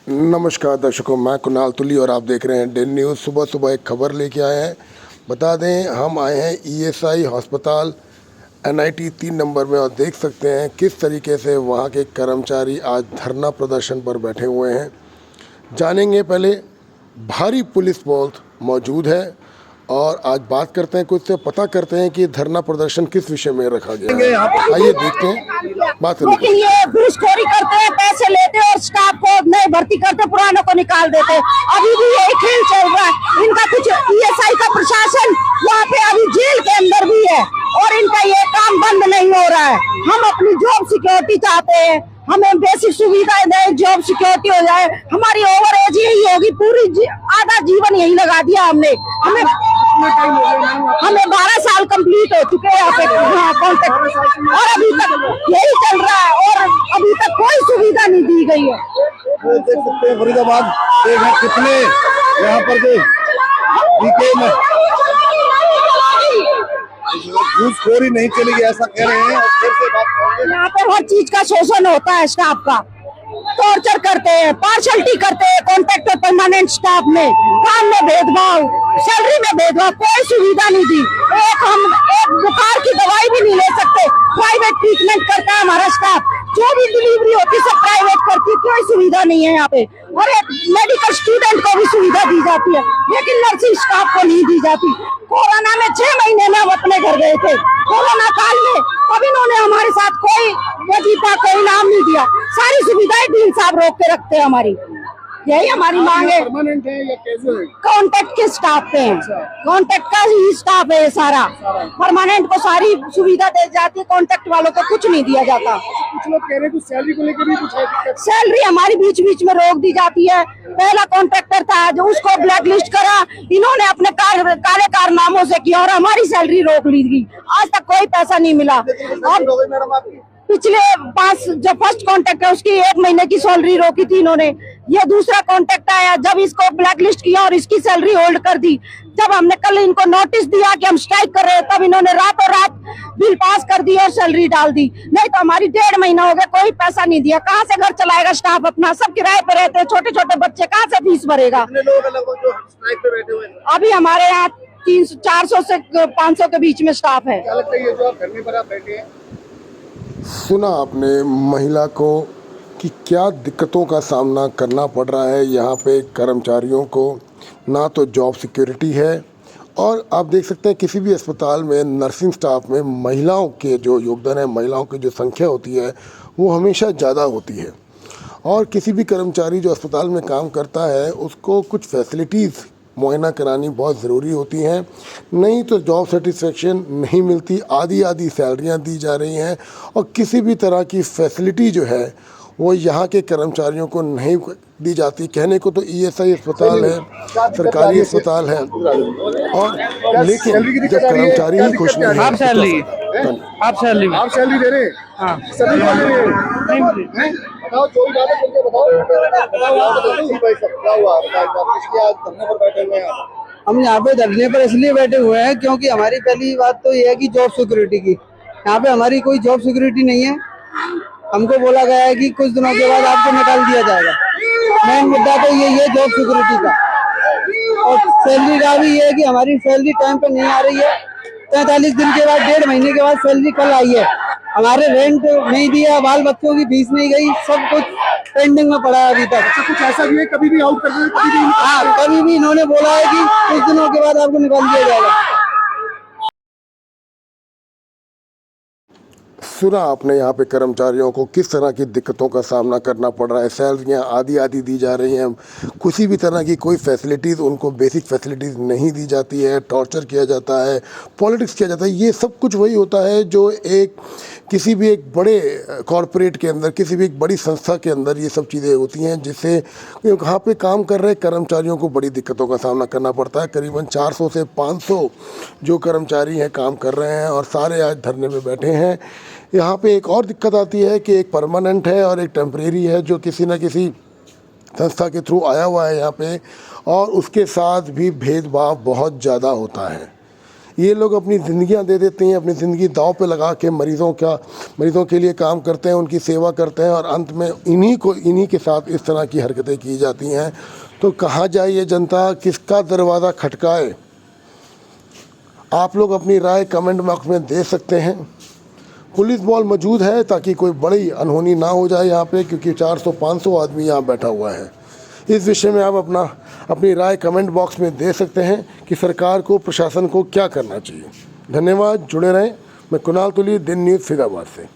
नमस्कार दर्शकों, मैं कुणाल तुली और आप देख रहे हैं डेली न्यूज़। सुबह सुबह एक खबर लेके आए हैं। बता दें, हम आए हैं ईएसआई अस्पताल एनआईटी 3 नंबर में और देख सकते हैं किस तरीके से वहां के कर्मचारी आज धरना प्रदर्शन पर बैठे हुए हैं। जानेंगे, पहले भारी पुलिस बल मौजूद है और आज बात करते हैं, कुछ से पता करते हैं कि धरना प्रदर्शन किस विषय में रखा गया है। आइए देखते हैं, बात करते हैं। लेकिन ये घूसखोरी करते हैं, पैसे लेते हैं और स्टाफ को नहीं भर्ती करते, पुरानों को निकाल देते हैं। अभी भी यही खेल चल रहा है इनका। कुछ ईएसआई का प्रशासन वहाँ पे अभी जेल के अंदर भी है और इनका ये काम बंद नहीं हो रहा है। हम अपनी जॉब सिक्योरिटी चाहते हैं, हमें बेसिक सुविधाएं दें, जॉब सिक्योरिटी हो जाए। हमारी ओवर एज यही होगी, पूरी आधा जीवन यही लगा दिया हमने। हमें 12 साल कंप्लीट हो चुके हैं यहाँ पे कॉन्ट्रैक्ट, और अभी तक यही चल रहा है और अभी तक कोई सुविधा नहीं दी गई है। देख सकते हैं फरीदाबाद कितने यहाँ पर में घूसखोरी नहीं चलेगी ऐसा कह रहे हैं। फिर से बात करेंगे। यहाँ पे हर चीज का शोषण होता है, स्टाफ का टॉर्चर करते हैं, पार्शलिटी करते हैं कॉन्ट्रैक्ट और परमानेंट स्टाफ में, काम में भेदभाव, सैलरी में भेदभाव, कोई सुविधा नहीं दी। एक बुखार की दवाई भी नहीं ले सकते। प्राइवेट ट्रीटमेंट करता है हमारा स्टाफ, जो भी डिलीवरी होती है सब प्राइवेट करती है, कोई सुविधा नहीं है यहाँ पे। और एक मेडिकल स्टूडेंट को भी सुविधा दी जाती है, लेकिन नर्सिंग स्टाफ को नहीं दी जाती। कोरोना में 6 महीने में हम अपने घर गए थे, कोरोना काल में, तब इन्होंने हमारे साथ कोई वजीफा कोई नाम नहीं दिया। सारी सुविधाएं डीन साहब रोक के रखते हैं हमारी। यही हमारी मांग है। परमानेंट है या कैसे है? कॉन्ट्रैक्ट के स्टाफ पे है, कॉन्ट्रैक्ट का ही स्टाफ है सारा। परमानेंट को सारी सुविधा दी जाती है, कॉन्ट्रैक्ट वालों को कुछ नहीं दिया जाता। कुछ लोग कह रहे हैं कुछ सैलरी को लेकर भी कुछ है दिक्कत। सैलरी हमारी बीच बीच में रोक दी जाती है। पहला कॉन्ट्रैक्टर था जो उसको ब्लैक लिस्ट करा, इन्होंने अपने काले कारनामों से किया और हमारी सैलरी रोक ली गई। आज तक कोई पैसा नहीं मिला। और मैडम आपकी पिछले 5 जो फर्स्ट कॉन्ट्रैक्ट है उसकी 1 महीने की सैलरी रोकी थी इन्होंने। ये दूसरा कॉन्ट्रैक्ट आया, जब इसको ब्लैक लिस्ट किया और इसकी सैलरी होल्ड कर दी। जब हमने कल इनको नोटिस दिया कि हम स्ट्राइक कर रहे हैं, तब इन्होंने रातों रात बिल पास कर दी और सैलरी डाल दी। नहीं तो हमारी 1.5 महीना हो गया, कोई पैसा नहीं दिया। कहाँ से घर चलाएगा स्टाफ अपना? सब किराए पे रहते हैं, छोटे छोटे बच्चे, कहाँ से फीस भरेगा? कितने लोग लगभग जो स्ट्राइक पे बैठे हुए हैं? अभी हमारे यहाँ 400 से 500 के बीच में स्टाफ है। क्या लगता है ये जो आप धरने पर आप बैठे हैं? सुना आपने महिला को कि क्या दिक्कतों का सामना करना पड़ रहा है यहाँ पे कर्मचारियों को। ना तो जॉब सिक्योरिटी है और आप देख सकते हैं किसी भी अस्पताल में नर्सिंग स्टाफ में महिलाओं के जो योगदान है, महिलाओं की जो संख्या होती है वो हमेशा ज़्यादा होती है। और किसी भी कर्मचारी जो अस्पताल में काम करता है उसको कुछ फैसिलिटीज़ मुहैया करानी बहुत ज़रूरी होती हैं, नहीं तो जॉब सेटिस्फेक्शन नहीं मिलती। आधी सैलरियां दी जा रही हैं और किसी भी तरह की फैसिलिटी जो है वो यहाँ के कर्मचारियों को नहीं दी जाती। कहने को तो ईएसआई अस्पताल है, सरकारी अस्पताल है, और लेकिन जब कर्मचारी ही खुश नहीं है। आप सैलरी दे रहे हैं? हाँ। सभी को दे रहे हैं? बताओ, जो भी बात है करके बताओ। जी भाई साहब, क्या हुआ? किसके आज धरने पर बैठे हुए हैं आप? हम यहाँ पे धरने पर इसलिए बैठे हुए हैं क्योंकि हमारी पहली बात तो ये है कि जॉब सिक्योरिटी की। यहाँ पे हमारी कोई जॉब सिक्योरिटी नहीं है। हमको बोला गया है कि कुछ दिनों के बाद आपको निकाल दिया जाएगा। मेन मुद्दा तो यही है जॉब सिक्योरिटी का। और सैलरी का भी ये है कि हमारी सैलरी टाइम पे नहीं आ रही है। 45 दिन के बाद, 1.5 महीने के बाद सैलरी कल आई है। हमारे रेंट नहीं दिया, बाल बच्चों की फीस नहीं गई, सब कुछ पेंडिंग में पड़ा है अभी तक। अच्छा, कुछ ऐसा भी है कभी भी आउट कर रहे हैं? कभी भी इन्होंने बोला है कि कुछ दिनों के बाद आपको निकाल दिया जाएगा। सुना आपने यहाँ पे कर्मचारियों को किस तरह की दिक्कतों का सामना करना पड़ रहा है। सैलरियाँ आधी दी जा रही हैं, किसी भी तरह की कोई फैसिलिटीज़ उनको बेसिक फैसिलिटीज़ नहीं दी जाती है, टॉर्चर किया जाता है, पॉलिटिक्स किया जाता है। ये सब कुछ वही होता है जो किसी भी एक बड़े कॉरपोरेट के अंदर, किसी भी एक बड़ी संस्था के अंदर ये सब चीज़ें होती हैं, जिससे वहाँ पे काम कर रहे कर्मचारियों को बड़ी दिक्कतों का सामना करना पड़ता है। करीबन 400 से 500 जो कर्मचारी हैं काम कर रहे हैं और सारे आज धरने में बैठे हैं। यहाँ पे एक और दिक्कत आती है कि एक परमानेंट है और एक टेम्परेरी है जो किसी न किसी संस्था के थ्रू आया हुआ है यहाँ पे, और उसके साथ भी भेदभाव बहुत ज़्यादा होता है। ये लोग अपनी ज़िंदगियां दे देते हैं, अपनी ज़िंदगी दांव पे लगा के मरीज़ों के लिए काम करते हैं, उनकी सेवा करते हैं और अंत में इन्हीं के साथ इस तरह की हरकतें की जाती हैं। तो कहाँ जाए ये जनता, किसका दरवाज़ा खटकाए? आप लोग अपनी राय कमेंट बॉक्स में दे सकते हैं। पुलिस बॉल मौजूद है ताकि कोई बड़ी अनहोनी ना हो जाए यहाँ पे, क्योंकि 400-500 आदमी यहाँ बैठा हुआ है। इस विषय में आप अपनी राय कमेंट बॉक्स में दे सकते हैं कि सरकार को, प्रशासन को क्या करना चाहिए। धन्यवाद, जुड़े रहें। मैं कुणाल तुली, दिन न्यूज़ फरीदाबाद से।